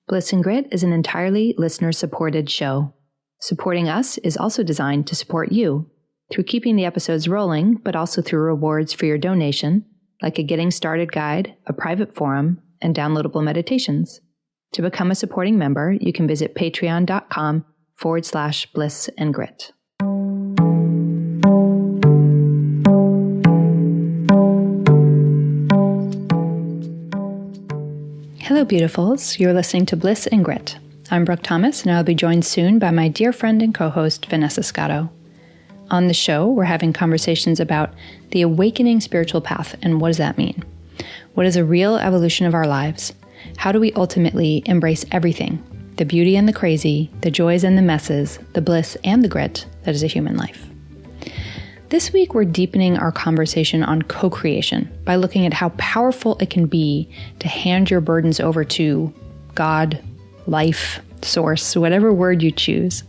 Bliss and Grit is an entirely listener-supported show. Supporting us is also designed to support you through keeping the episodes rolling, but also through rewards for your donation, like a getting started guide, a private forum, and downloadable meditations. To become a supporting member, you can visit patreon.com/Bliss and Grit. Hello, beautifuls. You're listening to Bliss and Grit. I'm Brooke Thomas, and I'll be joined soon by my dear friend and co-host, Vanessa Scotto. On the show, we're having conversations about the awakening spiritual path and what does that mean? What is a real evolution of our lives? How do we ultimately embrace everything, the beauty and the crazy, the joys and the messes, the bliss and the grit that is a human life? This week, we're deepening our conversation on co-creation by looking at how powerful it can be to hand your burdens over to God, life, source, whatever word you choose.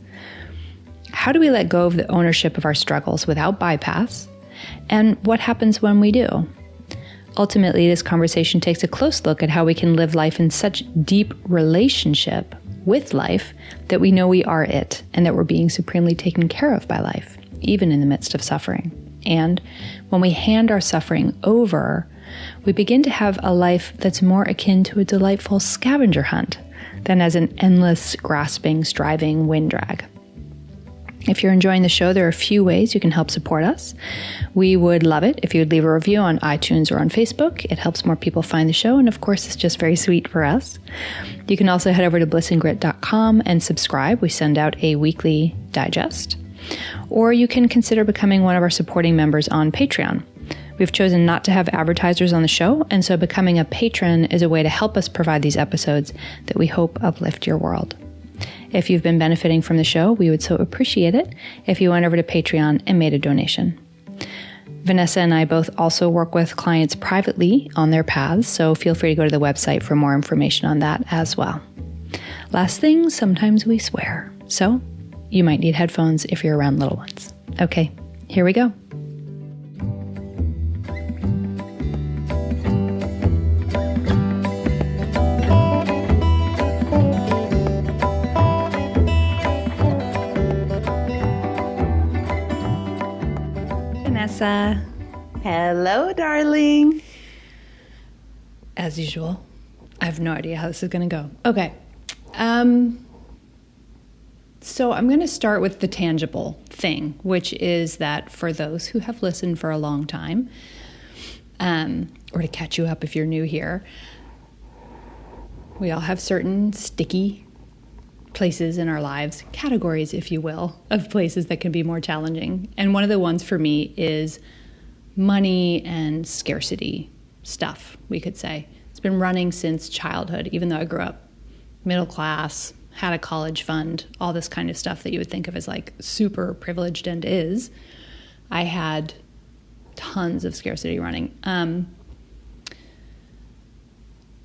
How do we let go of the ownership of our struggles without bypass? And what happens when we do? Ultimately, this conversation takes a close look at how we can live life in such deep relationship with life that we know we are it and that we're being supremely taken care of by life, even in the midst of suffering. And when we hand our suffering over, we begin to have a life that's more akin to a delightful scavenger hunt than as an endless, grasping, striving wind drag. If you're enjoying the show, there are a few ways you can help support us. We would love it if you would leave a review on iTunes or on Facebook. It helps more people find the show, and of course, it's just very sweet for us. You can also head over to blissandgrit.com and subscribe. We send out a weekly digest. Or you can consider becoming one of our supporting members on Patreon. We've chosen not to have advertisers on the show, and so becoming a patron is a way to help us provide these episodes that we hope uplift your world. If you've been benefiting from the show, we would so appreciate it if you went over to Patreon and made a donation. Vanessa and I both also work with clients privately on their paths, so feel free to go to the website for more information on that as well. Last thing, sometimes we swear, so you might need headphones if you're around little ones. Okay, here we go. Vanessa. Hello, darling. As usual, I have no idea how this is going to go. Okay. So I'm going to start with the tangible thing, which is that for those who have listened for a long time, or to catch you up if you're new here, we all have certain sticky places in our lives, categories, if you will, of places that can be more challenging. And one of the ones for me is money and scarcity stuff, we could say. It's been running since childhood, even though I grew up middle class, had a college fund, all this kind of stuff that you would think of as like super privileged and is. I had tons of scarcity running.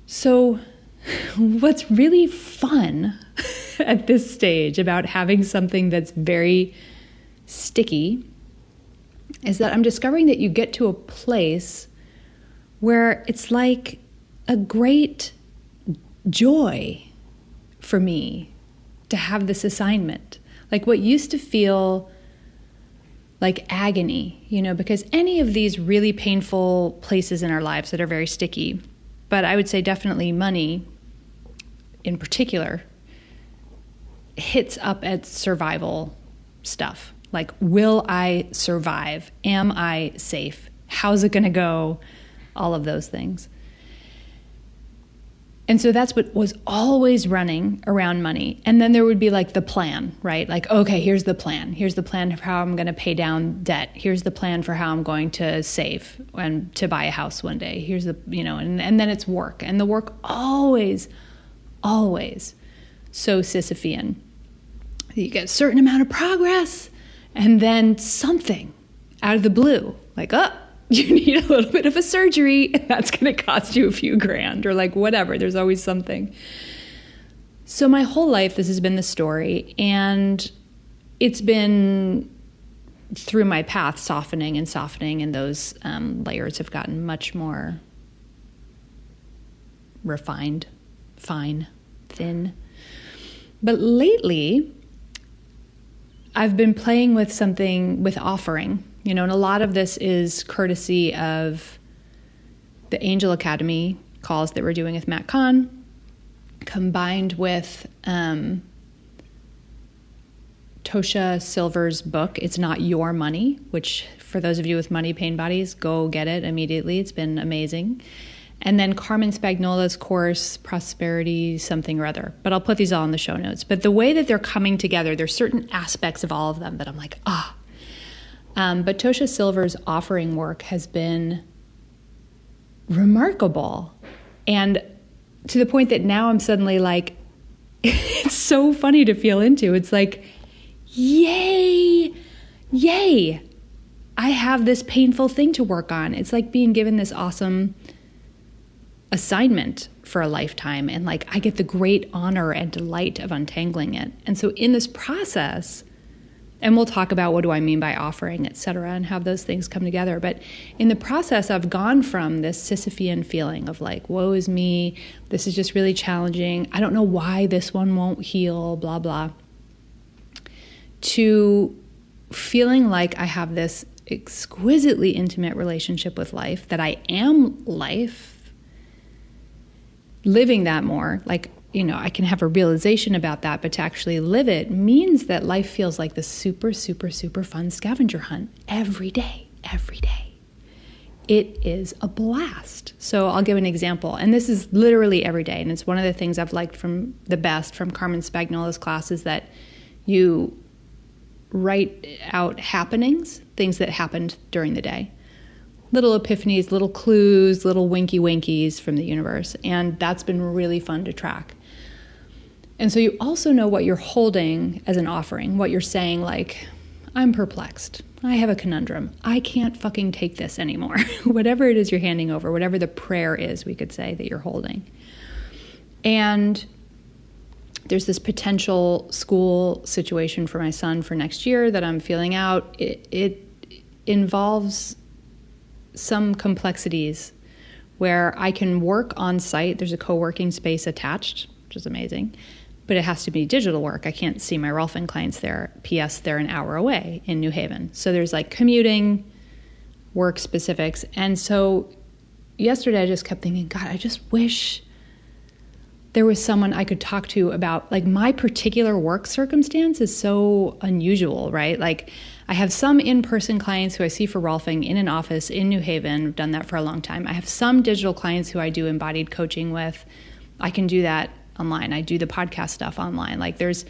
So what's really fun at this stage about having something that's very sticky is that I'm discovering that you get to a place where it's like a great joy for me to have this assignment. Like what used to feel like agony, because any of these really painful places in our lives that are very sticky, but I would say definitely money in particular, hits up at survival stuff. Like, will I survive? Am I safe? How's it going to go? All of those things. And so that's what was always running around money. And then there would be like the plan, right? Like, okay, here's the plan. Here's the plan for how I'm going to pay down debt. Here's the plan for how I'm going to save and to buy a house one day. Here's the, and then it's work. And the work always so Sisyphean. You get a certain amount of progress and then something out of the blue, like, you need a little bit of a surgery and that's going to cost you a few grand or like whatever. There's always something. So my whole life, this has been the story, and it's been through my path softening, and those layers have gotten much more refined, fine, thin. But lately, I've been playing with something with offering, and a lot of this is courtesy of the Angel Academy calls that we're doing with Matt Kahn, combined with Tosha Silver's book, It's Not Your Money, which for those of you with money pain bodies, go get it immediately. It's been amazing. And then Carmen Spagnola's course, Prosperity something or other. But I'll put these all in the show notes. But the way that they're coming together, there's certain aspects of all of them that I'm like, But Tosha Silver's offering work has been remarkable. And to the point that now I'm suddenly like, it's so funny to feel into. It's like, yay, I have this painful thing to work on. It's like being given this awesome assignment for a lifetime, and like I get the great honor and delight of untangling it. And so in this process, and we'll talk about what do I mean by offering, et cetera, and have those things come together. But in the process, I've gone from this Sisyphean feeling of like, woe is me, this is just really challenging, I don't know why this one won't heal, blah, blah, to feeling like I have this exquisitely intimate relationship with life, that I am life, living that more, like, I can have a realization about that, but to actually live it means that life feels like this super, super, super fun scavenger hunt every day. It is a blast. So I'll give an example. And this is literally every day. And it's one of the things I've liked from Carmen Spagnola's class is that you write out happenings, things that happened during the day. Little epiphanies, little clues, little winky winkies from the universe. And that's been really fun to track. And so you also know what you're holding as an offering, what you're saying like, I'm perplexed. I have a conundrum. I can't fucking take this anymore. Whatever it is you're handing over, whatever the prayer is, we could say, that you're holding. And there's this potential school situation for my son for next year that I'm feeling out. It involves some complexities where I can work on site. There's a co-working space attached, which is amazing, but it has to be digital work. I can't see my Rolfing clients there. P.S. They're an hour away in New Haven. So there's like commuting, work specifics. And so yesterday I just kept thinking, God, I just wish there was someone I could talk to about, like, my particular work circumstance is so unusual, right? Like, I have some in-person clients who I see for Rolfing in an office in New Haven. I've done that for a long time. I have some digital clients who I do embodied coaching with. I can do that online. I do the podcast stuff online. Like, there's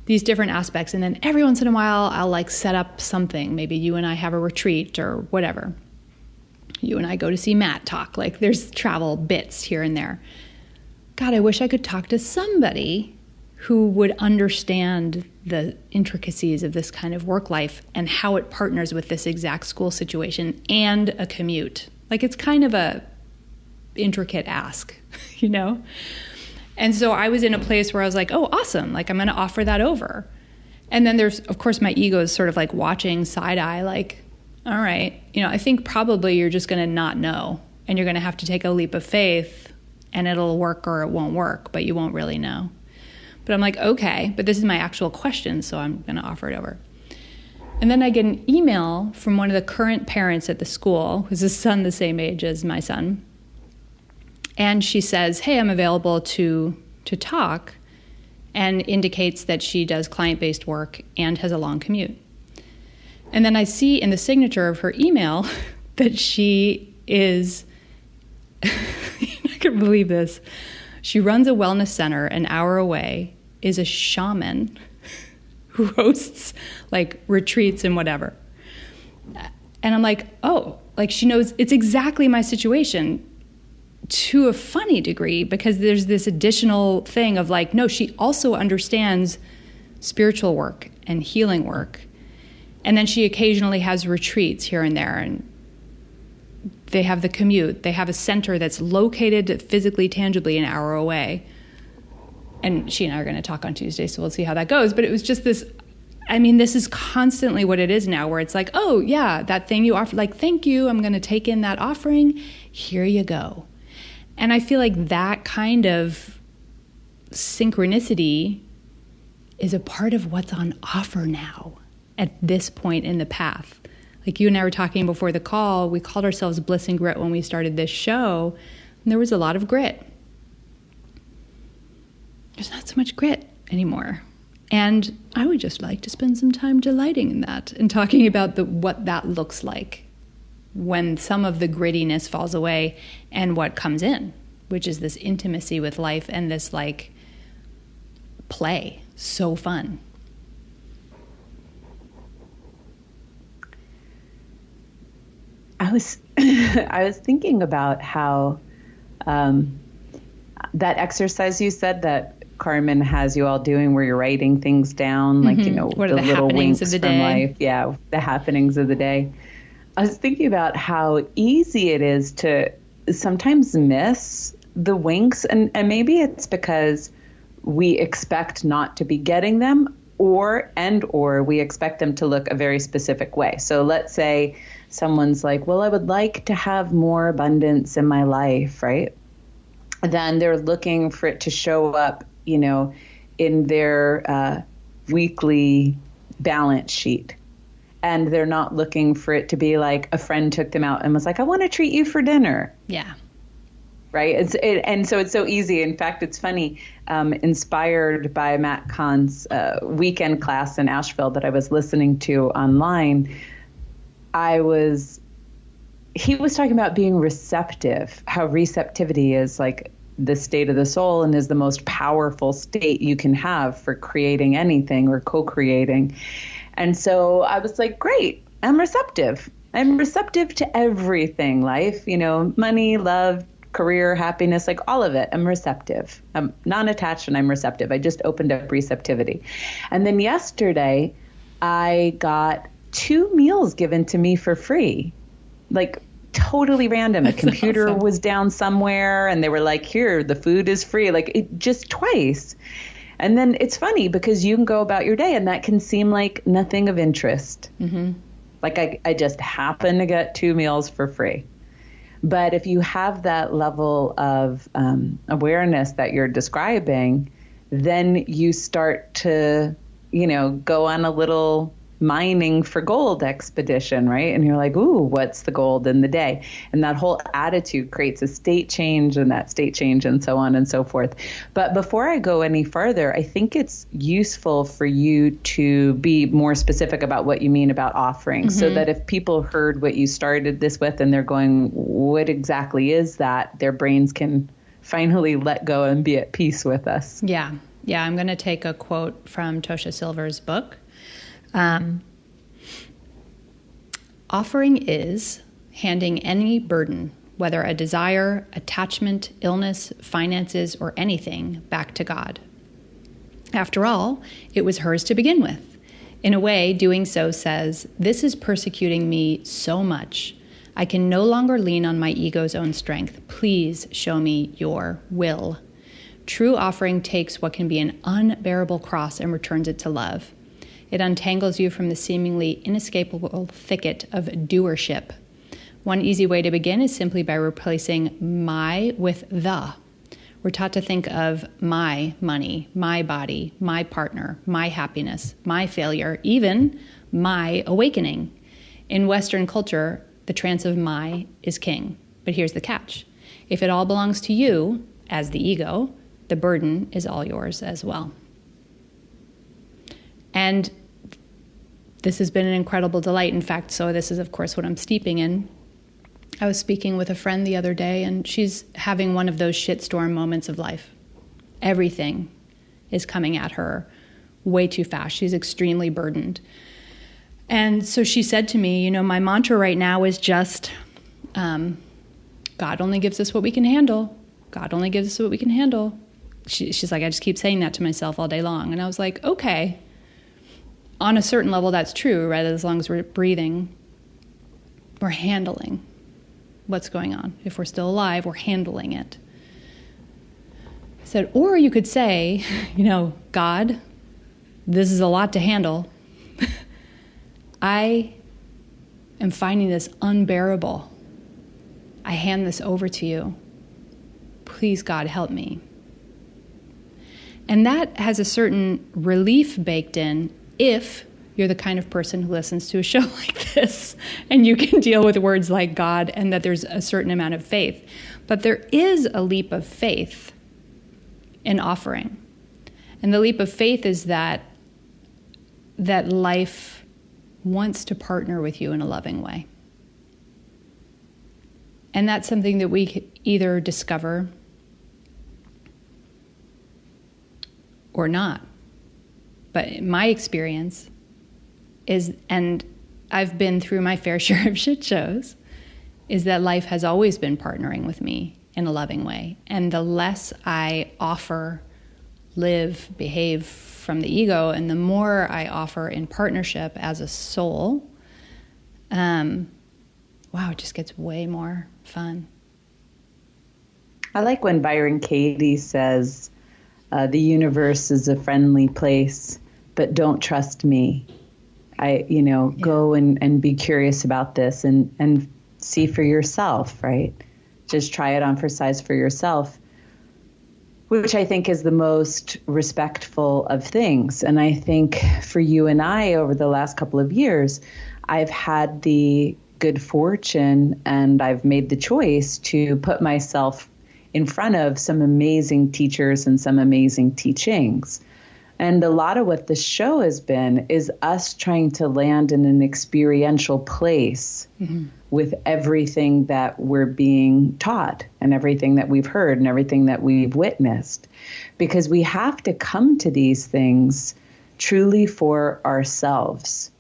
these different aspects. And then every once in a while, I'll like set up something. Maybe you and I have a retreat or whatever. You and I go to see Matt talk. Like, there's travel bits here and there. God, I wish I could talk to somebody who would understand the intricacies of this kind of work life and how it partners with this exact school situation and a commute. Like, it's kind of a intricate ask, And so I was in a place where I was like, oh, awesome. Like, I'm going to offer that over. And then there's, of course, my ego is sort of like watching side eye, like, all right, I think probably you're just going to not know, and you're going to have to take a leap of faith, and it'll work or it won't work, but you won't really know. But I'm like, okay, but this is my actual question, so I'm going to offer it over. And then I get an email from one of the current parents at the school, who's a son the same age as my son. And she says, hey, I'm available to talk, and indicates that she does client-based work and has a long commute. And then I see in the signature of her email that she is... I can't believe this. She runs a wellness center an hour away, is a shaman who hosts like retreats and whatever. And I'm like, oh, like she knows it's exactly my situation to a funny degree, because there's this additional thing of like, no, she also understands spiritual work and healing work. And then she occasionally has retreats here and there, and they have the commute. They have a center that's located physically, tangibly an hour away. And she and I are going to talk on Tuesday, so we'll see how that goes. But it was just this, this is constantly what it is now, where it's like, oh, yeah, that thing you offered, like, thank you, I'm going to take in that offering. Here you go. And I feel like that kind of synchronicity is a part of what's on offer now at this point in the path. Like you and I were talking before the call, we called ourselves Bliss and Grit when we started this show, and there was a lot of grit. There's not so much grit anymore. And I would just like to spend some time delighting in that and talking about what that looks like when some of the grittiness falls away and what comes in, which is this intimacy with life and this like play. So fun. I was thinking about how that exercise you said that Carmen has you all doing where you're writing things down, like, what are the little happenings winks of the from day? life. Yeah, the happenings of the day. I was thinking about how easy it is to sometimes miss the winks. And maybe it's because we expect not to be getting them or we expect them to look a very specific way. So let's say someone's like, well, I would like to have more abundance in my life, right? Then they're looking for it to show up, in their weekly balance sheet. And they're not looking for it to be like a friend took them out and was like, I want to treat you for dinner. Yeah. Right. And so it's so easy. In fact, it's funny, inspired by Matt Kahn's weekend class in Asheville that I was listening to online. He was talking about being receptive, how receptivity is like the state of the soul and is the most powerful state you can have for creating anything or co-creating. And so I was like, great, I'm receptive. I'm receptive to everything, life, money, love, career, happiness, like all of it. I'm receptive. I'm non-attached and I'm receptive. I just opened up receptivity. And then yesterday I got 2 meals given to me for free, like totally random. That's a computer awesome. was down somewhere and they were like, here, the food is free. Like it just twice. And then it's funny because you can go about your day and that can seem like nothing of interest. Mm-hmm. Like I just happen to get 2 meals for free. But if you have that level of awareness that you're describing, then you start to, go on a little mining for gold expedition, right? And you're like, ooh, what's the gold in the day? And that whole attitude creates a state change and that state change and so on and so forth. But before I go any further, I think it's useful for you to be more specific about what you mean about offering, so that if people heard what you started this with and they're going, what exactly is that? Their brains can finally let go and be at peace with us. Yeah. Yeah. I'm going to take a quote from Tosha Silver's book. Offering is handing any burden, whether a desire, attachment, illness, finances, or anything, back to God. After all, it was hers to begin with. In a way, doing so says, this is persecuting me so much. I can no longer lean on my ego's own strength. Please show me your will. True offering takes what can be an unbearable cross and returns it to love. It untangles you from the seemingly inescapable thicket of doership. One easy way to begin is simply by replacing my with the. We're taught to think of my money, my body, my partner, my happiness, my failure, even my awakening. In Western culture, the trance of my is king. But here's the catch. If it all belongs to you, as the ego, the burden is all yours as well. And this has been an incredible delight. In fact, so this is, of course, what I'm steeping in. I was speaking with a friend the other day, and she's having one of those shitstorm moments of life. Everything is coming at her way too fast. She's extremely burdened. And so she said to me, my mantra right now is just, God only gives us what we can handle. God only gives us what we can handle. She's like, I just keep saying that to myself all day long. And I was like, okay. On a certain level, that's true, right? As long as we're breathing, we're handling what's going on. If we're still alive, we're handling it. I said, or you could say, God, this is a lot to handle. I am finding this unbearable. I hand this over to you. Please, God, help me. And that has a certain relief baked in if you're the kind of person who listens to a show like this and you can deal with words like God and that there's a certain amount of faith. But there is a leap of faith in offering. And the leap of faith is that life wants to partner with you in a loving way. And that's something that we could either discover or not. But my experience is, and I've been through my fair share of shit shows, is that life has always been partnering with me in a loving way. And the less I offer, live, behave from the ego, and the more I offer in partnership as a soul, it just gets way more fun. I like when Byron Katie says, the universe is a friendly place, but don't trust me. Go and be curious about this and see for yourself, right? Just try it on for size for yourself, which I think is the most respectful of things. And I think for you and I, over the last couple of years, I've had the good fortune and I've made the choice to put myself in front of some amazing teachers and some amazing teachings. And a lot of what the show has been is us trying to land in an experiential place with everything that we're being taught and everything that we've heard and everything that we've witnessed. Because we have to come to these things truly for ourselves.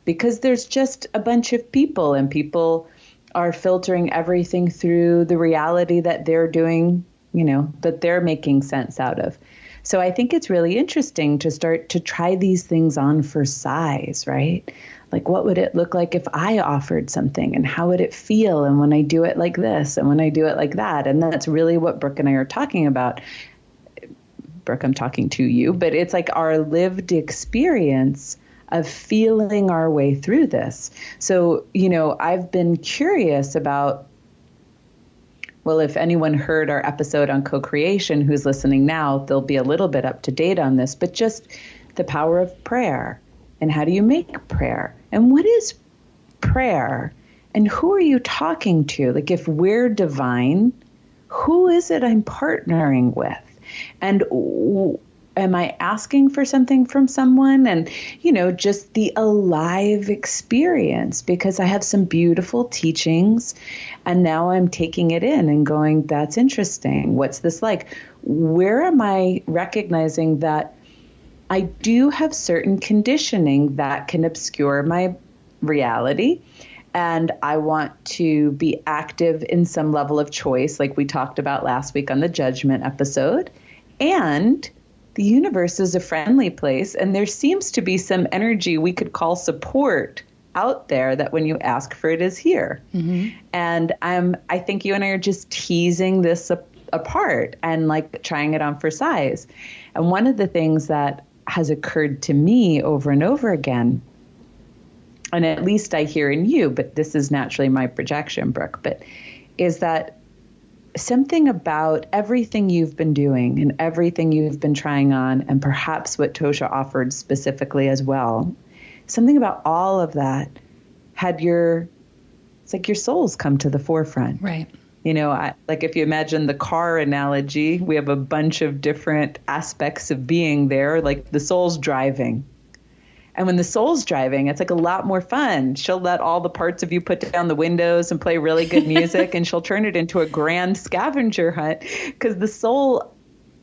Because there's just a bunch of people, and people are filtering everything through the reality that they're doing, that they're making sense out of. So I think it's really interesting to start to try these things on for size, right? Like, what would it look like if I offered something, and how would it feel? And when I do it like this, and when I do it like that. And that's really what Brooke and I are talking about. Brooke, I'm talking to you, but it's like our lived experience of feeling our way through this. So, I've been curious about, well, if anyone heard our episode on co-creation who's listening now, they'll be a little bit up to date on this, but just the power of prayer and how do you make prayer and what is prayer and who are you talking to? Like, if we're divine, who is it I'm partnering with? And am I asking for something from someone? And, just the alive experience, because I have some beautiful teachings and now I'm taking it in and going, that's interesting. What's this like? Where am I recognizing that I do have certain conditioning that can obscure my reality? And I want to be active in some level of choice, like we talked about last week on the judgment episode. And the universe is a friendly place, and there seems to be some energy we could call support out there that when you ask for it is here. Mm-hmm. And I think you and I are just teasing this apart and like trying it on for size. And one of the things that has occurred to me over and over again, and at least I hear in you, but this is naturally my projection, Brooke, but is that something about everything you've been doing and everything you've been trying on, and perhaps what Tosha offered specifically as well, something about all of that had it's like your soul's come to the forefront. Right. Like if you imagine the car analogy, we have a bunch of different aspects of being there, like the soul's driving. And when the soul's driving, it's like a lot more fun. She'll let all the parts of you put down the windows and play really good music, and she'll turn it into a grand scavenger hunt, because the soul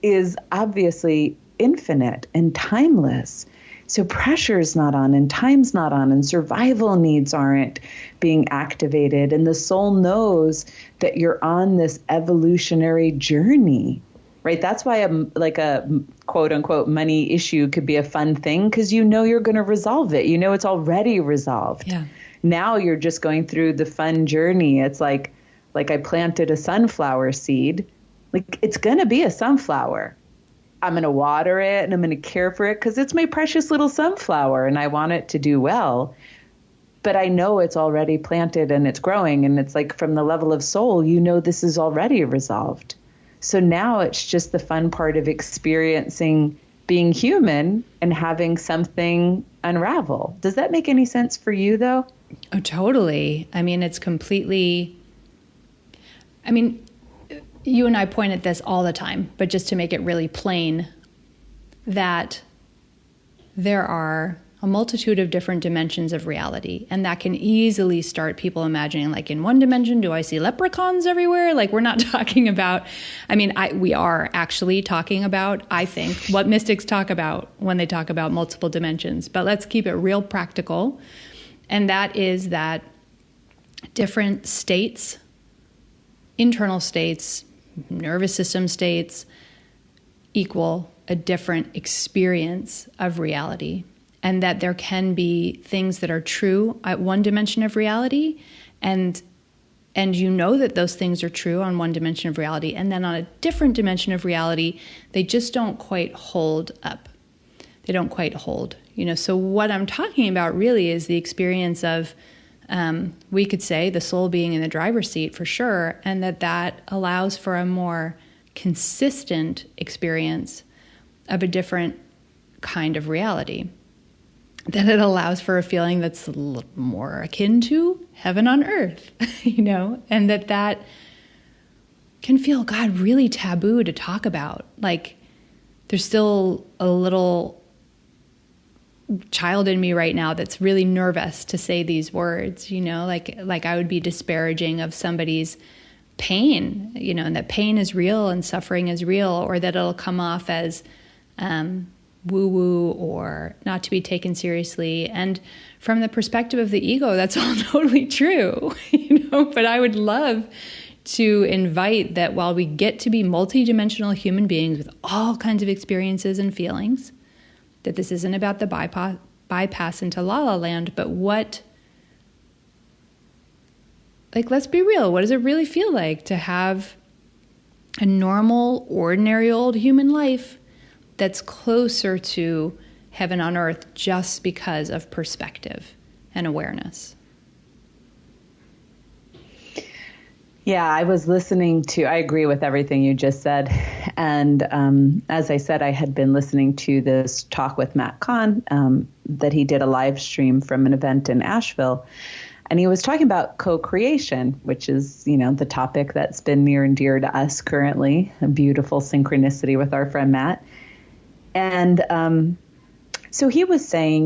is obviously infinite and timeless. So pressure's not on and time's not on and survival needs aren't being activated. And the soul knows that you're on this evolutionary journey. Right. That's why a quote unquote money issue could be a fun thing, because you're going to resolve it. It's already resolved. Yeah. Now you're just going through the fun journey. It's like I planted a sunflower seed. Like, it's going to be a sunflower. I'm going to water it and I'm going to care for it because it's my precious little sunflower and I want it to do well. But I know it's already planted and it's growing, and it's like from the level of soul, this is already resolved. So now it's just the fun part of experiencing being human and having something unravel. Does that make any sense for you, though? Oh, totally. I mean, it's completely, I mean, you and I point at this all the time, but just to make it really plain, that there are a multitude of different dimensions of reality. And that can easily start people imagining, like, in one dimension, do I see leprechauns everywhere? Like, we're not talking about, we are actually talking about, I think, what mystics talk about when they talk about multiple dimensions. But let's keep it real practical. And that is that different states, internal states, nervous system states, equal a different experience of reality. And that there can be things that are true at one dimension of reality, and you know that those things are true on one dimension of reality, and then on a different dimension of reality, they just don't quite hold up. They don't quite hold. So what I'm talking about really is the experience of, we could say, the soul being in the driver's seat for sure, and that allows for a more consistent experience of a different kind of reality. That it allows for a feeling that's a little more akin to heaven on earth, and that can feel, God, really taboo to talk about. Like, there's still a little child in me right now that's really nervous to say these words, like I would be disparaging of somebody's pain, and that pain is real and suffering is real, or that it'll come off as, woo-woo or not to be taken seriously. And from the perspective of the ego, that's all totally true, but I would love to invite that while we get to be multidimensional human beings with all kinds of experiences and feelings, that this isn't about the bypass into la la land, but let's be real. What does it really feel like to have a normal, ordinary old human life that's closer to heaven on earth just because of perspective and awareness? Yeah, I agree with everything you just said. And as I said, I had been listening to this talk with Matt Kahn that he did a live stream from an event in Asheville. And he was talking about co-creation, which is, the topic that's been near and dear to us currently, a beautiful synchronicity with our friend Matt. And so he was saying,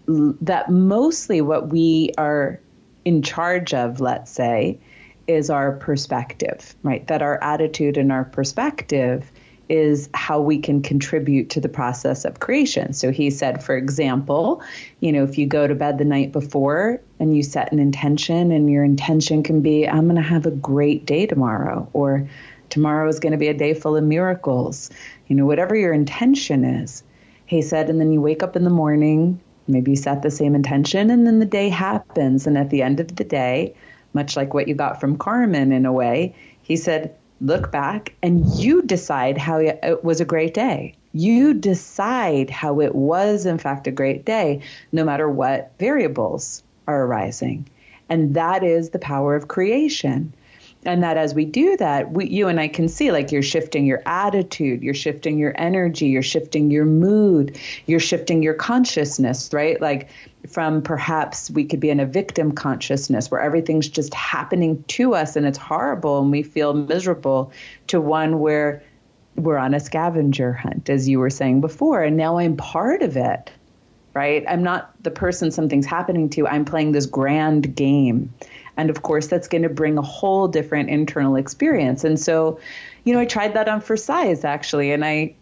that mostly what we are in charge of, let's say, is our perspective, right? That our attitude and our perspective is how we can contribute to the process of creation. So he said, for example, if you go to bed the night before and you set an intention, and your intention can be, I'm going to have a great day tomorrow, or tomorrow is going to be a day full of miracles, whatever your intention is. He said, and then you wake up in the morning, maybe you set the same intention, and then the day happens. And at the end of the day, much like what you got from Carmen in a way, he said, look back and you decide how it was a great day. You decide how it was, in fact, a great day, no matter what variables are arising. And that is the power of creation. And that as we do that, you and I can see, like, you're shifting your attitude, you're shifting your energy, you're shifting your mood, you're shifting your consciousness, right? Like, from perhaps we could be in a victim consciousness where everything's just happening to us and it's horrible and we feel miserable, to one where we're on a scavenger hunt, as you were saying before, and now I'm part of it, right? I'm not the person something's happening to. I'm playing this grand game. And of course, that's going to bring a whole different internal experience. And so, I tried that on for size, actually. And I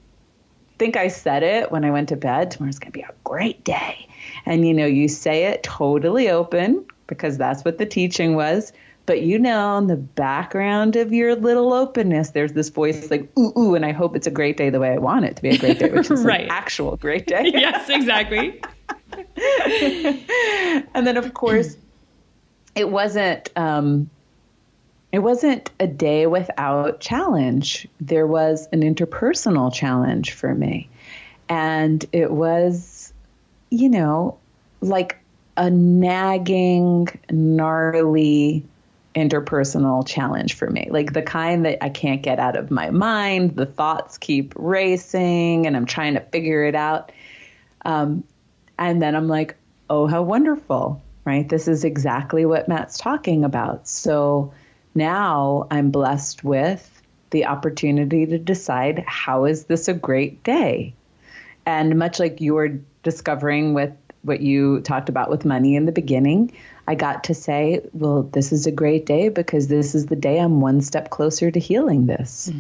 think I said it when I went to bed, tomorrow's going to be a great day. And, you say it totally open because that's what the teaching was. But, in the background of your little openness, there's this voice like, ooh, ooh, and I hope it's a great day the way I want it to be a great day, which is right. An actual great day. Yes, exactly. And then, of course, it wasn't a day without challenge. There was an interpersonal challenge for me. And it was, like a nagging, gnarly interpersonal challenge for me, like the kind that I can't get out of my mind. The thoughts keep racing and I'm trying to figure it out. And then I'm like, oh, how wonderful, right? This is exactly what Matt's talking about. So now I'm blessed with the opportunity to decide, how is this a great day? And much like you were discovering with what you talked about with money in the beginning, I got to say, well, this is a great day because this is the day I'm one step closer to healing this,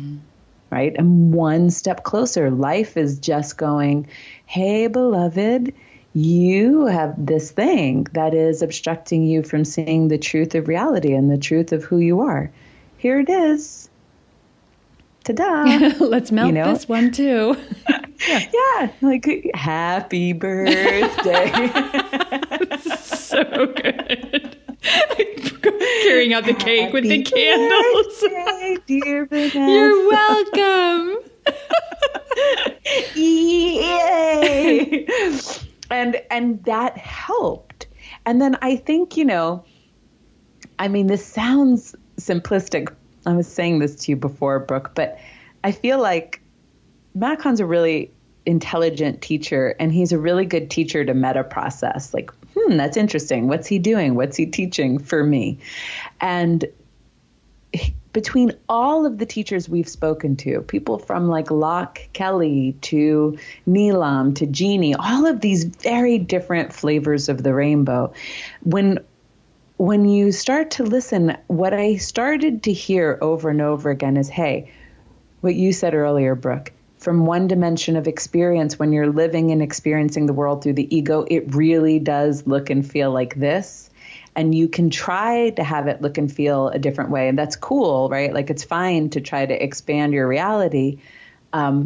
right? I'm one step closer. Life is just going, hey, beloved, you have this thing that is obstructing you from seeing the truth of reality and the truth of who you are. Here it is. Ta-da. Let's melt this one too. Yeah. Like, happy birthday. So good. Carrying out the cake with the candles. Birthday, dear Vanessa. You're welcome. Yay. And that helped. And then I think, this sounds simplistic. I was saying this to you before, Brooke, but I feel like Matt Kahn's a really intelligent teacher, and he's a really good teacher to meta process. Like, that's interesting. What's he doing? What's he teaching for me? And between all of the teachers we've spoken to, people from like Locke Kelly to Neelam to Jeannie, all of these very different flavors of the rainbow, when you start to listen, what I started to hear over and over again is, hey, what you said earlier, Brooke, from one dimension of experience, when you're living and experiencing the world through the ego, it really does look and feel like this. And you can try to have it look and feel a different way. And that's cool, right? Like, it's fine to try to expand your reality. But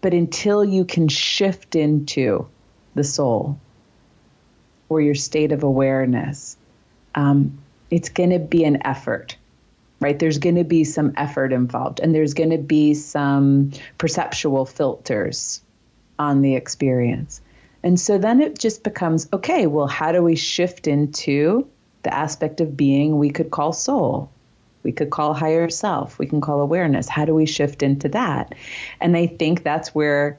until you can shift into the soul or your state of awareness, it's going to be an effort, right? There's going to be some effort involved, and there's going to be some perceptual filters on the experience. And so then it just becomes, okay, well, how do we shift into the aspect of being we could call soul? We could call higher self. We can call awareness. How do we shift into that? And I think that's where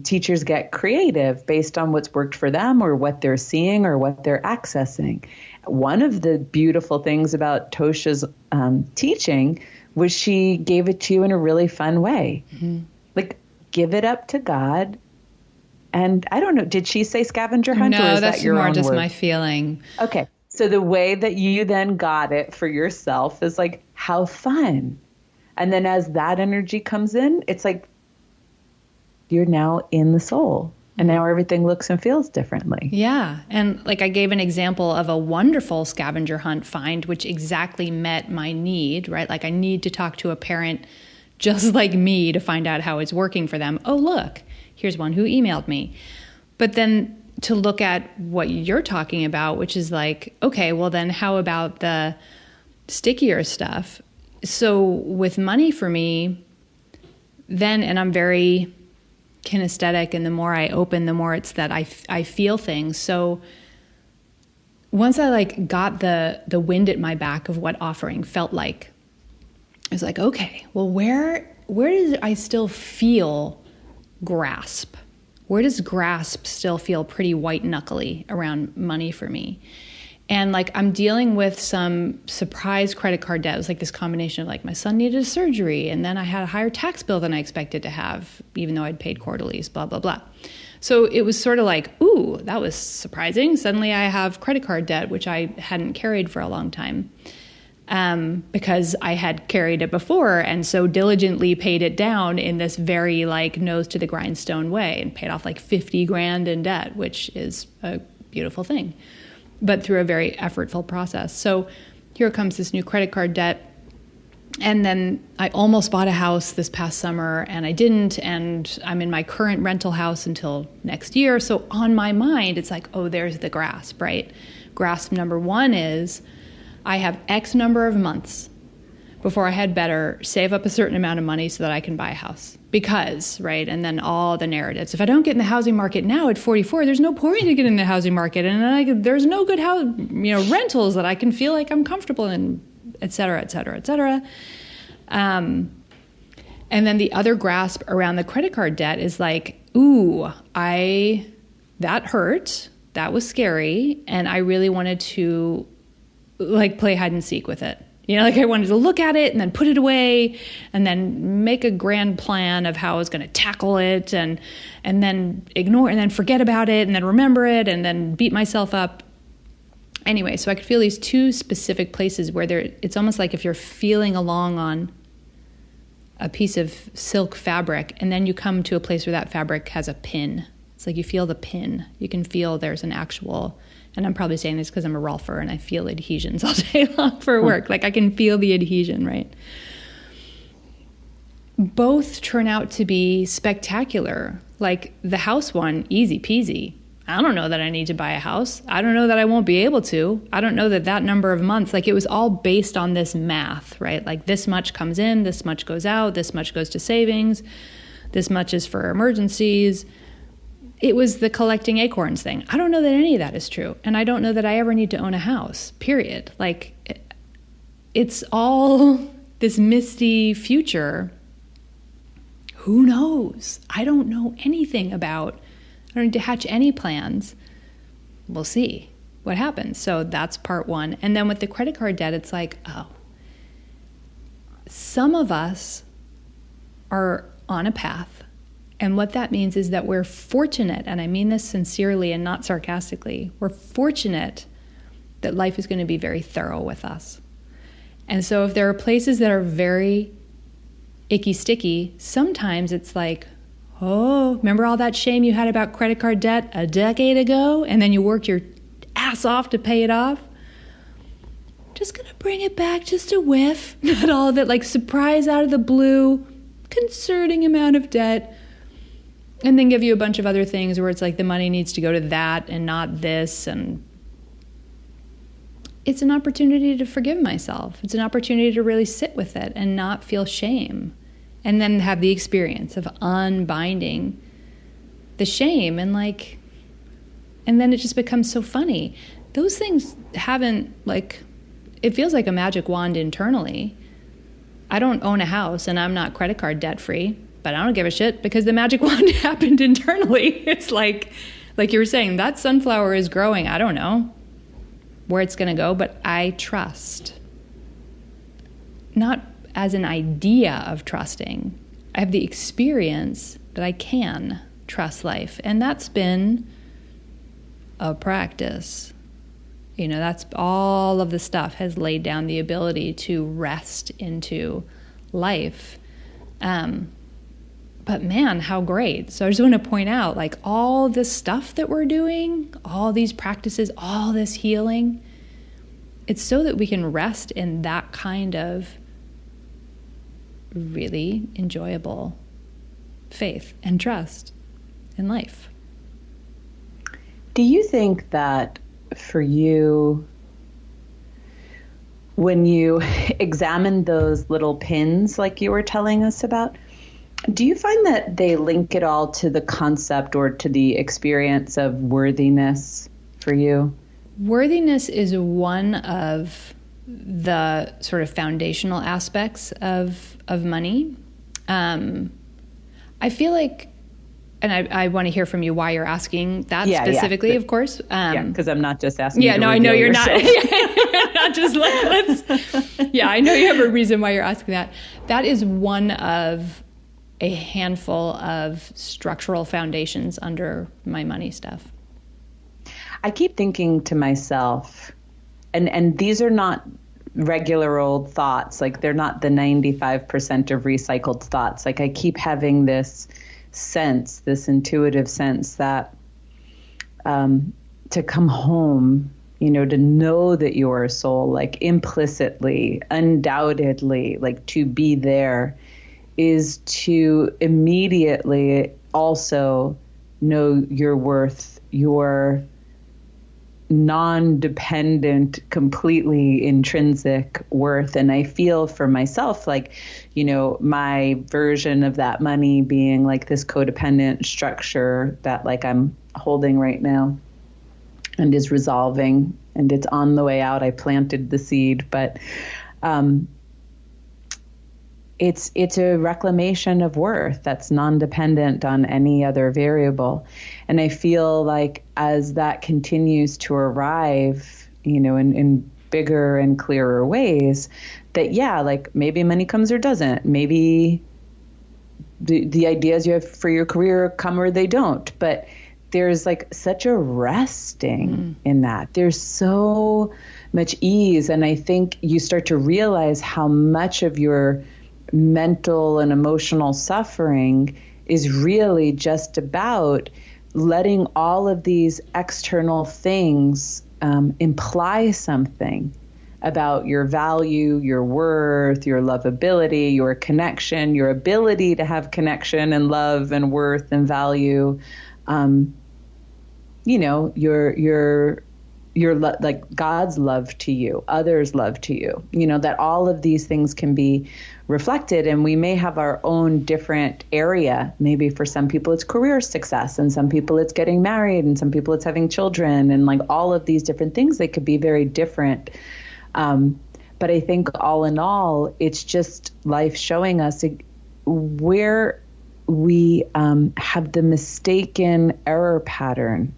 teachers get creative based on what's worked for them or what they're seeing or what they're accessing. One of the beautiful things about Tosha's teaching was she gave it to you in a really fun way. Like, give it up to God. And I don't know, did she say scavenger hunt, or is that your own word? No, that's more just my feeling. Okay. So the way that you then got it for yourself is like, how fun. And then as that energy comes in, it's like, you're now in the soul. And now everything looks and feels differently. Yeah. And like, I gave an example of a wonderful scavenger hunt find, which exactly met my need, right? Like, I need to talk to a parent just like me to find out how it's working for them. Oh, look, here's one who emailed me. But then to look at what you're talking about, which is like, okay, well then how about the stickier stuff? So with money for me, then, and I'm very kinesthetic, and the more I open, the more it's that I feel things. So once I like got the wind at my back of what offering felt like, I was like, okay, well, where does I still feel grasp? Where does grasp still feel pretty white knuckly around money for me? And like, I'm dealing with some surprise credit card debt. It was like this combination of like, my son needed a surgery, and then I had a higher tax bill than I expected to have, even though I'd paid quarterlies, blah, blah, blah. So it was sort of like, ooh, that was surprising. Suddenly I have credit card debt, which I hadn't carried for a long time, because I had carried it before and so diligently paid it down in this very like nose to the grindstone way, and paid off like 50 grand in debt, which is a beautiful thing, but through a very effortful process. So here comes this new credit card debt. And then I almost bought a house this past summer, and I didn't. And I'm in my current rental house until next year. So on my mind, it's like, oh, there's the grasp, right? Grasp number one is I have X number of months before I had better save up a certain amount of money so that I can buy a house. Because, right? And then all the narratives. If I don't get in the housing market now at 44, there's no point to get in the housing market. And there's no good rentals that I can feel like I'm comfortable in. et cetera, et cetera, et cetera. And then the other grasp around the credit card debt is like, ooh, that hurt. That was scary. And I really wanted to like play hide and seek with it. Like I wanted to look at it and then put it away and then make a grand plan of how I was going to tackle it and then ignore and then forget about it and then remember it and then beat myself up. Anyway, so I could feel these two specific places where it's almost like if you're feeling along on a piece of silk fabric and then you come to a place where that fabric has a pin. It's like you feel the pin. You can feel there's an actual... And I'm probably saying this because I'm a Rolfer and I feel adhesions all day long for work. Like I can feel the adhesion, right? Both turn out to be spectacular. Like the house one, easy peasy. I don't know that I need to buy a house. I don't know that I won't be able to. I don't know that number of months, like it was all based on this math, right? Like this much comes in, this much goes out, this much goes to savings, this much is for emergencies. It was the collecting acorns thing. I don't know that any of that is true. And I don't know that I ever need to own a house, period. Like, it's all this misty future. Who knows? I don't know anything about. I don't need to hatch any plans. We'll see what happens. So that's part one. And then with the credit card debt, it's like, oh, some of us are on a path. And what that means is that we're fortunate, and I mean this sincerely and not sarcastically, we're fortunate that life is going to be very thorough with us. And so if there are places that are very icky sticky, sometimes it's like, oh, remember all that shame you had about credit card debt a decade ago? And then you worked your ass off to pay it off? Just going to bring it back just a whiff. Not all of it, like surprise out of the blue, concerning amount of debt. And then give you a bunch of other things where it's like the money needs to go to that and not this. And it's an opportunity to forgive myself. It's an opportunity to really sit with it and not feel shame. And then have the experience of unbinding the shame and then it just becomes so funny. Those things haven't it feels like a magic wand internally. I don't own a house and I'm not credit card debt free. But I don't give a shit because the magic wand happened internally. It's like you were saying, that sunflower is growing. I don't know where it's going to go, but I trust. Not as an idea of trusting. I have the experience that I can trust life. And that's been a practice. That's all of the stuff has laid down the ability to rest into life. But man, how great. So I just want to point out, all this stuff that we're doing, all these practices, all this healing, it's so that we can rest in that kind of really enjoyable faith and trust in life. Do you think that for you, when you examine those little pins like you were telling us about, do you find that they link it all to the concept or to the experience of worthiness for you? Worthiness is one of the sort of foundational aspects of money. I feel like, and I want to hear from you why you're asking that specifically, of course. Because I'm not just asking. Yeah, no, I know you're not. You're not just let's. Yeah, I know you have a reason why you're asking that. That is one of a handful of structural foundations under my money stuff. I keep thinking to myself, and these are not regular old thoughts, they're not the 95% of recycled thoughts. I keep having this sense, this intuitive sense that to come home, to know that you are a soul, implicitly, undoubtedly, to be there, is to immediately also know your worth, your non-dependent, completely intrinsic worth. And I feel for myself, my version of that money being this codependent structure that I'm holding right now and is resolving, and it's on the way out. I planted the seed, but it's a reclamation of worth that's non-dependent on any other variable. And I feel like as that continues to arrive, in bigger and clearer ways, that, like maybe money comes or doesn't. Maybe the ideas you have for your career come or they don't. But there's like such a resting in that. There's so much ease. And I think you start to realize how much of your mental and emotional suffering is really just about letting all of these external things imply something about your value, your worth, your lovability, your connection, your ability to have connection and love and worth and value. Your like God's love to you, others' love to you, that all of these things can be reflected. And we may have our own different area. Maybe for some people it's career success, and some people it's getting married, and some people it's having children, and like all of these different things, they could be very different. But I think all in all, it's just life showing us where we have the mistaken error pattern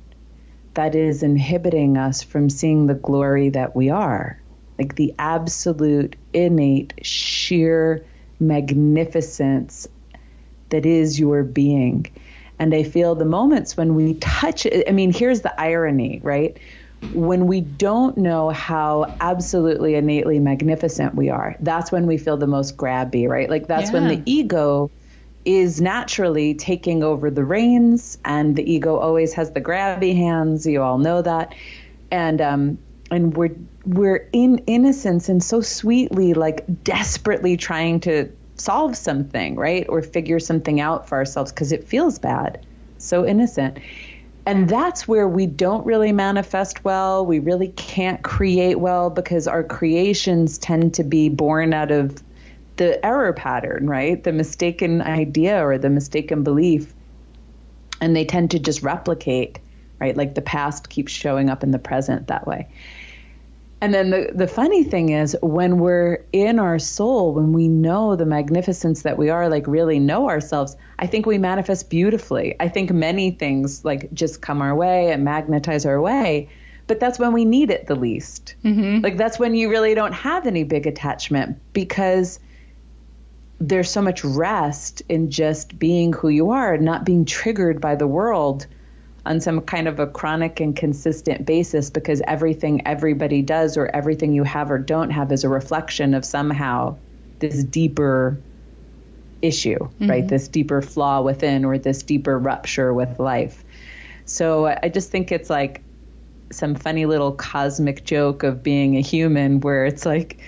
that is inhibiting us from seeing the glory that we are, like the absolute, innate, sheer magnificence that is your being. And I feel the moments when we touch it, here's the irony, right? When we don't know how absolutely innately magnificent we are, that's when we feel the most grabby, right? Like that's when the ego is naturally taking over the reins, and the ego always has the grabby hands. You all know that. And we're in innocence and so sweetly, like desperately trying to solve something, right? Or figure something out for ourselves because it feels bad. So innocent. And that's where we don't really manifest well. We really can't create well because our creations tend to be born out of the error pattern, right? The mistaken idea or the mistaken belief. And they tend to just replicate, right? Like the past keeps showing up in the present that way. And then the funny thing is, when we're in our soul, when we know the magnificence that we are, like really know ourselves, I think we manifest beautifully. I think many things like just come our way and magnetize our way. But that's when we need it the least. Mm-hmm. Like that's when you really don't have any big attachment, because there's so much rest in just being who you are, not being triggered by the world on some kind of a chronic and consistent basis, because everything everybody does or everything you have or don't have is a reflection of somehow this deeper issue, right? This deeper flaw within, or this deeper rupture with life. So I just think it's like some funny little cosmic joke of being a human, where it's like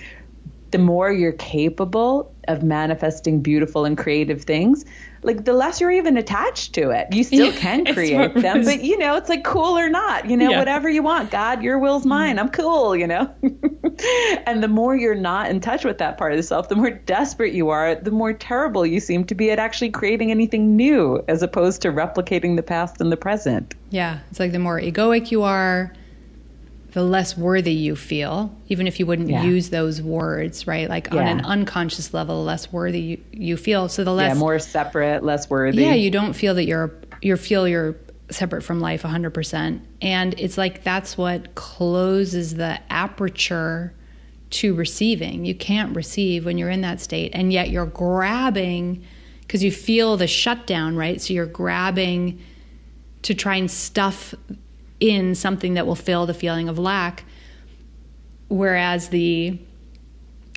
the more you're capable of manifesting beautiful and creative things, like the less you're even attached to it. You still can create them, but it's like cool or not, whatever you want. God, your will's mine. I'm cool, And the more you're not in touch with that part of the self, the more desperate you are, the more terrible you seem to be at actually creating anything new, as opposed to replicating the past and the present. Yeah. It's like the more egoic you are, the less worthy you feel, even if you wouldn't use those words, right? Like on an unconscious level, the less worthy you feel. So the less... more separate, less worthy. Yeah, you don't feel that you're separate from life 100%. And it's like that's what closes the aperture to receiving. You can't receive when you're in that state. And yet you're grabbing, because you feel the shutdown, right? So you're grabbing to try and stuff in something that will fill the feeling of lack. Whereas the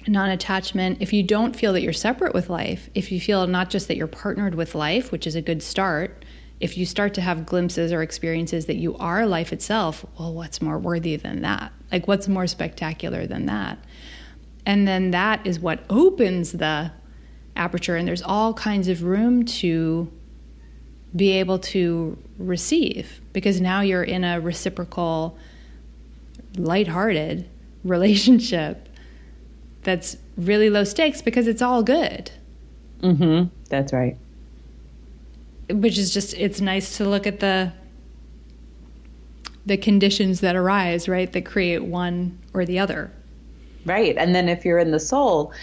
non-attachment, if you don't feel that you're separate with life, if you feel not just that you're partnered with life, which is a good start, if you start to have glimpses or experiences that you are life itself, well, what's more worthy than that? Like, what's more spectacular than that? And then that is what opens the aperture, and there's all kinds of room to be able to receive, because now you're in a reciprocal, lighthearted relationship that's really low stakes because it's all good. Mm-hmm. That's right. Which is just, it's nice to look at the conditions that arise, right, that create one or the other. Right. And then if you're in the soul,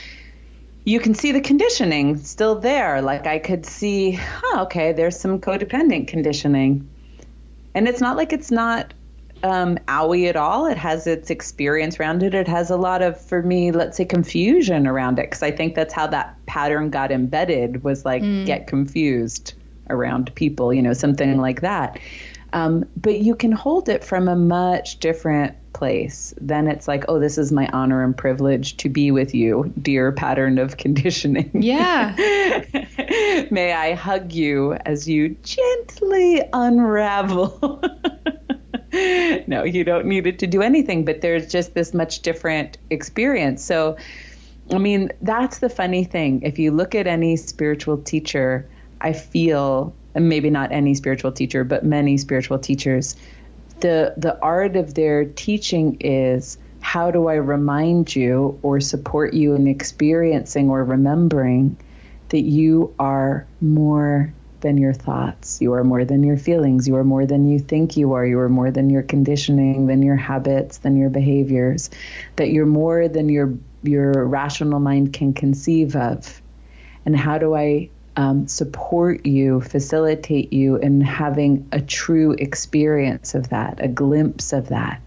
you can see the conditioning still there. Like I could see, okay, there's some codependent conditioning. And it's not like it's not owie at all. It has its experience around it. It has a lot of, for me, let's say confusion around it. Because I think that's how that pattern got embedded, was like get confused around people, something like that. But you can hold it from a much different place. Then it's like, oh, this is my honor and privilege to be with you, dear pattern of conditioning. Yeah. May I hug you as you gently unravel. No, you don't need it to do anything, but there's just this much different experience. So, I mean, that's the funny thing. If you look at any spiritual teacher, I feel, and maybe not any spiritual teacher, but many spiritual teachers, the art of their teaching is, how do I remind you or support you in experiencing or remembering that you are more than your thoughts, you are more than your feelings, you are more than you think you are more than your conditioning, than your habits, than your behaviors, that you're more than your rational mind can conceive of. And how do I support you, facilitate you in having a true experience of that, a glimpse of that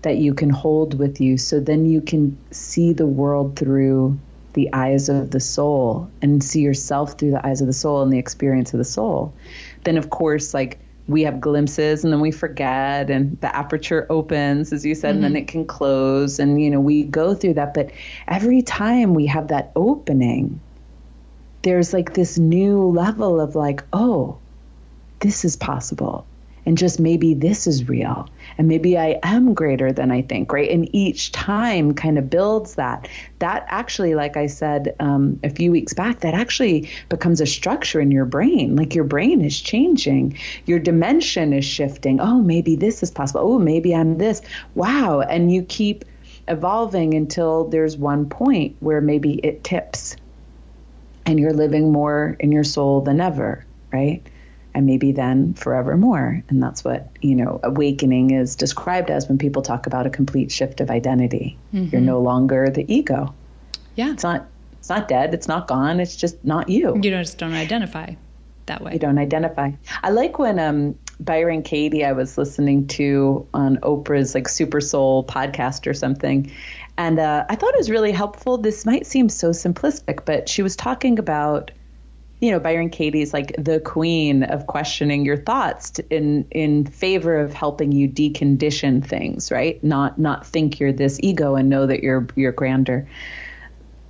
you can hold with you, so then you can see the world through the eyes of the soul and see yourself through the eyes of the soul and the experience of the soul. Then, of course, like, we have glimpses and then we forget, and the aperture opens, as you said, and then it can close, and, we go through that. But every time we have that opening, there's like this new level of like, oh, this is possible. And just maybe this is real. And maybe I am greater than I think, right? And each time kind of builds that. That actually, like I said a few weeks back, that actually becomes a structure in your brain. Like, your brain is changing. Your dimension is shifting. Oh, maybe this is possible. Oh, maybe I'm this. Wow. And you keep evolving until there's one point where maybe it tips and you're living more in your soul than ever, right? And maybe then forevermore. And that's what, awakening is described as when people talk about a complete shift of identity. You're no longer the ego. Yeah. It's not dead. It's not gone. It's just not you. You just don't identify that way. You don't identify. I like when Byron Katie, I was listening to on Oprah's like Super Soul podcast or something. And I thought it was really helpful. This might seem so simplistic, but she was talking about, Byron Katie's like the queen of questioning your thoughts in favor of helping you decondition things, right? Not think you're this ego and know that you're grander.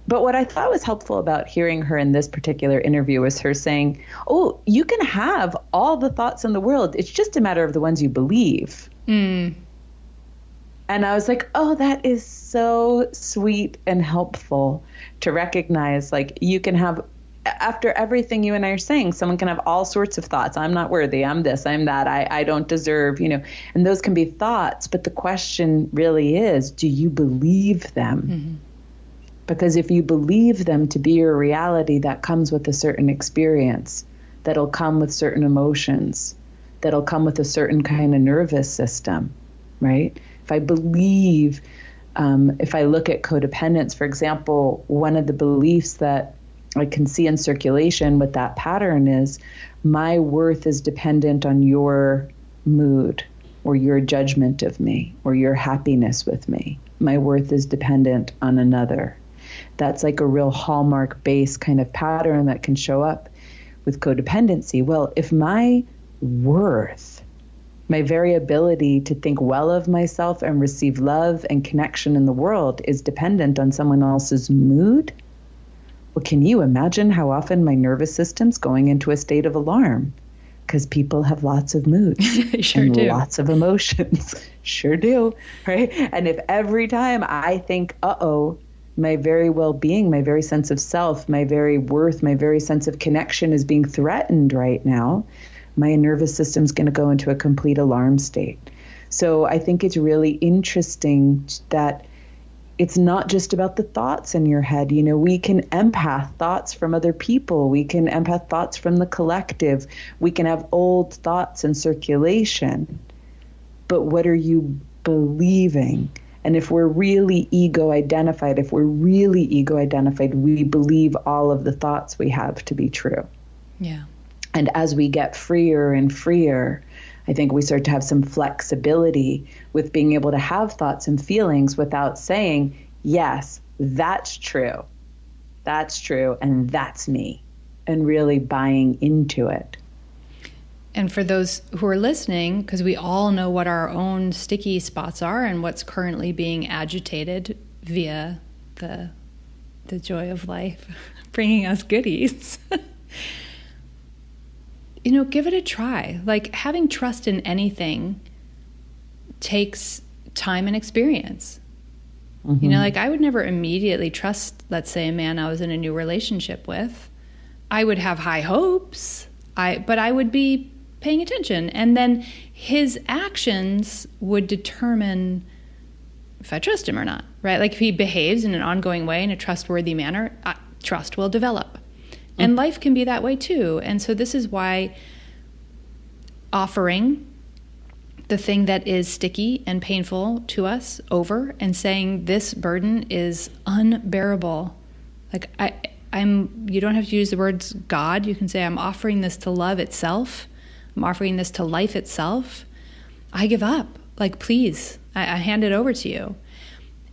But what I thought was helpful about hearing her in this particular interview was her saying, oh, you can have all the thoughts in the world. It's just a matter of the ones you believe. And I was like, oh, that is so sweet and helpful to recognize, like, you can have, after everything you and I are saying, someone can have all sorts of thoughts. I'm not worthy. I'm this, I'm that. I don't deserve, and those can be thoughts. But the question really is, do you believe them? Because if you believe them to be your reality, that comes with a certain experience, that'll come with certain emotions, that'll come with a certain kind of nervous system, right? If I believe, if I look at codependence, for example, one of the beliefs that I can see in circulation with that pattern is, my worth is dependent on your mood or your judgment of me or your happiness with me. My worth is dependent on another. That's like a real hallmark based kind of pattern that can show up with codependency. Well, if my worth, my very ability to think well of myself and receive love and connection in the world is dependent on someone else's mood, well, can you imagine how often my nervous system's going into a state of alarm? Because people have lots of moods sure and do. Lots of emotions. Sure do, right? And if every time I think, my very well-being, my very sense of self, my very worth, my very sense of connection is being threatened right now, my nervous system's going to go into a complete alarm state. So I think it's really interesting that it's not just about the thoughts in your head. We can empath thoughts from other people. We can empath thoughts from the collective. We can have old thoughts in circulation. But what are you believing? And if we're really ego identified, we believe all of the thoughts we have to be true. Yeah. And as we get freer and freer, I think we start to have some flexibility with being able to have thoughts and feelings without saying, yes, that's true. That's true. And that's me. And really buying into it. And for those who are listening, because we all know what our own sticky spots are and what's currently being agitated via the joy of life, bringing us goodies. Give it a try. Like, having trust in anything takes time and experience. Mm-hmm. I would never immediately trust, let's say, a man I was in a new relationship with. I would have high hopes, but I would be paying attention. And then his actions would determine if I trust him or not, right? Like, if he behaves in an ongoing way in a trustworthy manner, trust will develop. And life can be that way too. And so this is why offering the thing that is sticky and painful to us over and saying this burden is unbearable. Like, you don't have to use the words God. You can say, I'm offering this to love itself. I'm offering this to life itself. I give up. Like, please, I hand it over to you.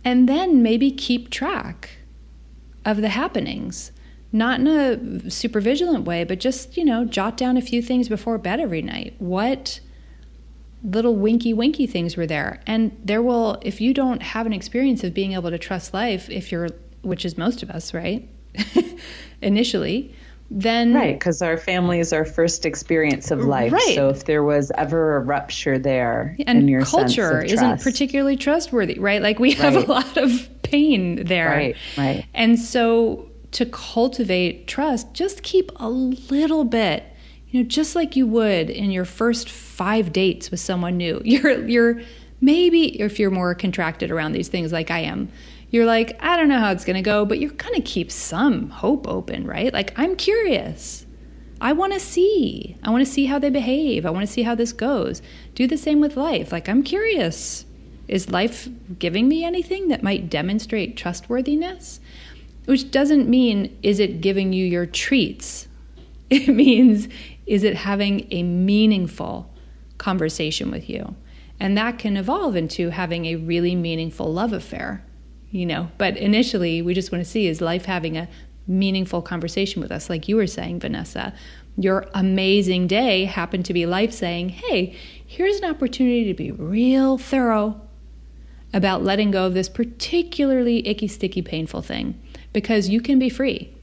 And then maybe keep track of the happenings. Not in a super vigilant way, but just, jot down a few things before bed every night. What little winky things were there? And if you don't have an experience of being able to trust life, which is most of us, right? Initially, then... Right, because our family is our first experience of life. Right. So if there was ever a rupture there and in your culture sense of isn't trust, particularly trustworthy, right? Like, we have a lot of pain there. Right. And so to cultivate trust, just keep a little bit, just like you would in your first 5 dates with someone new. You're maybe, if you're more contracted around these things like I am, you're like, I don't know how it's going to go, but you're going to keep some hope open, right? Like, I'm curious. I want to see how they behave. I want to see how this goes. Do the same with life. Like, I'm curious. Is life giving me anything that might demonstrate trustworthiness? Which doesn't mean, is it giving you your treats? It means, is it having a meaningful conversation with you? And that can evolve into having a really meaningful love affair, But initially, we just want to see, is life having a meaningful conversation with us? Like you were saying, Vanessa, your amazing day happened to be life saying, hey, here's an opportunity to be real thorough about letting go of this particularly icky, sticky, painful thing. Because you can be free.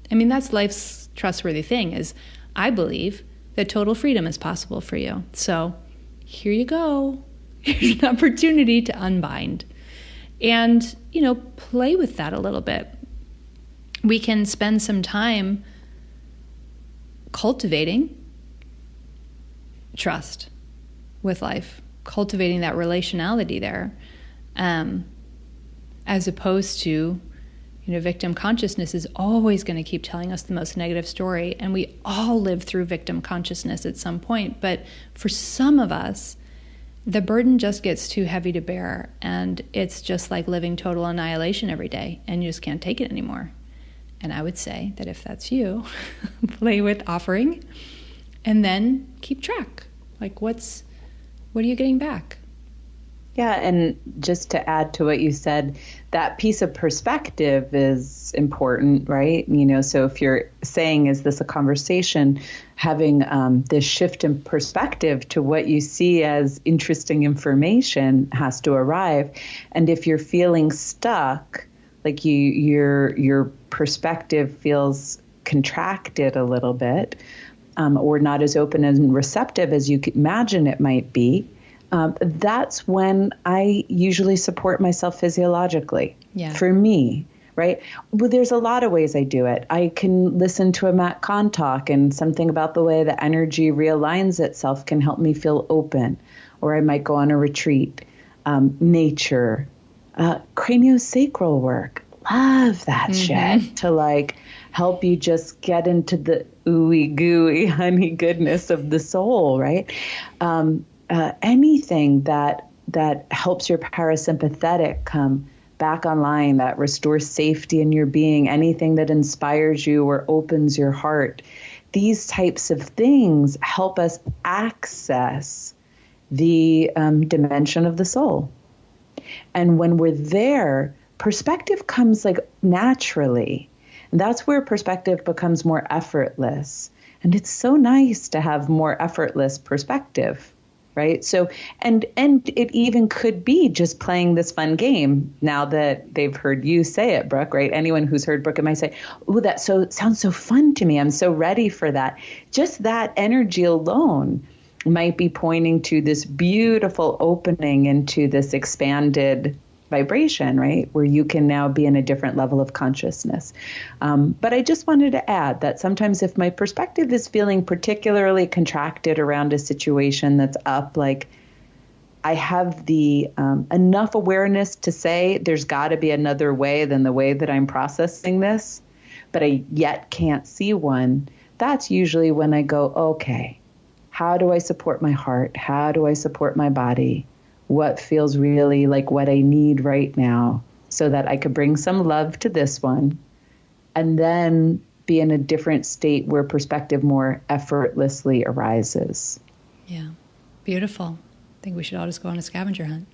I mean, that's life's trustworthy thing, is I believe that total freedom is possible for you. So here you go. Here's an opportunity to unbind. And, play with that a little bit. We can spend some time cultivating trust with life, cultivating that relationality there, as opposed to, victim consciousness is always going to keep telling us the most negative story. And we all live through victim consciousness at some point. But for some of us, the burden just gets too heavy to bear. And it's just like living total annihilation every day. And you just can't take it anymore. And I would say that if that's you, play with offering and then keep track. Like, what are you getting back? Yeah, and just to add to what you said, that piece of perspective is important, right? So if you're saying, is this a conversation, having this shift in perspective to what you see as interesting information has to arrive. And if you're feeling stuck, like your perspective feels contracted a little bit, or not as open and receptive as you could imagine it might be, that's when I usually support myself physiologically. Yeah. For me, right? Well, there's a lot of ways I do it. I can listen to a Matt Kahn talk, and something about the way the energy realigns itself can help me feel open. Or I might go on a retreat, nature, craniosacral work. Love that shit to help you just get into the ooey gooey honey goodness of the soul, right? Anything that that helps your parasympathetic come back online, that restores safety in your being, anything that inspires you or opens your heart. These types of things help us access the dimension of the soul. And when we're there, perspective comes like naturally. And that's where perspective becomes more effortless. And it's so nice to have more effortless perspective. Right. So, and it even could be just playing this fun game now that they've heard you say it, Brooke, right? Anyone who's heard Brooke and I say, oh, that sounds so fun to me. I'm so ready for that. Just that energy alone might be pointing to this beautiful opening into this expanded vibration, right? Where you can now be in a different level of consciousness. But I just wanted to add that sometimes if my perspective is feeling particularly contracted around a situation that's up, like I have the enough awareness to say there's got to be another way than the way that I'm processing this, but I yet can't see one. That's usually when I go, okay, how do I support my heart? How do I support my body? What feels really like what I need right now so that I could bring some love to this one and then be in a different state where perspective more effortlessly arises. Yeah. Beautiful. I think we should all just go on a scavenger hunt.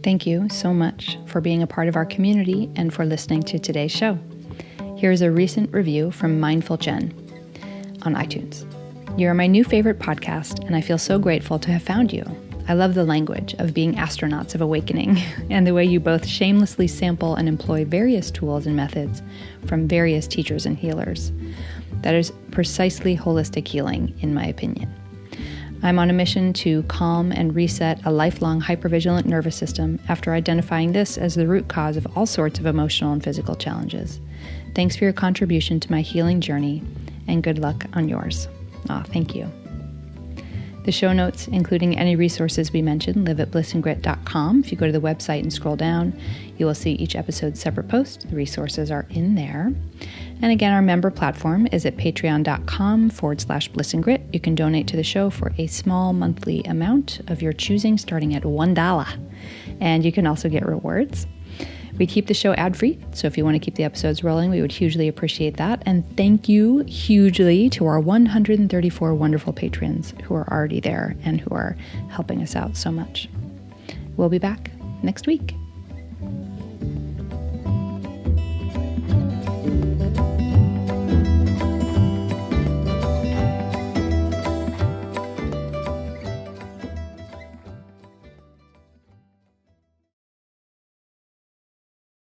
Thank you so much for being a part of our community and for listening to today's show. Here's a recent review from Mindful Jen on iTunes. You are my new favorite podcast, and I feel so grateful to have found you. I love the language of being astronauts of awakening and the way you both shamelessly sample and employ various tools and methods from various teachers and healers. That is precisely holistic healing, in my opinion. I'm on a mission to calm and reset a lifelong hypervigilant nervous system after identifying this as the root cause of all sorts of emotional and physical challenges. Thanks for your contribution to my healing journey, and good luck on yours. Thank you. The show notes, including any resources we mentioned, live at blissandgrit.com. If you go to the website and scroll down, you will see each episode's separate post. The resources are in there. And again, our member platform is at patreon.com/blissandgrit. You can donate to the show for a small monthly amount of your choosing, starting at $1. And you can also get rewards. We keep the show ad-free, so if you want to keep the episodes rolling, we would hugely appreciate that. And thank you hugely to our 134 wonderful patrons who are already there and who are helping us out so much. We'll be back next week.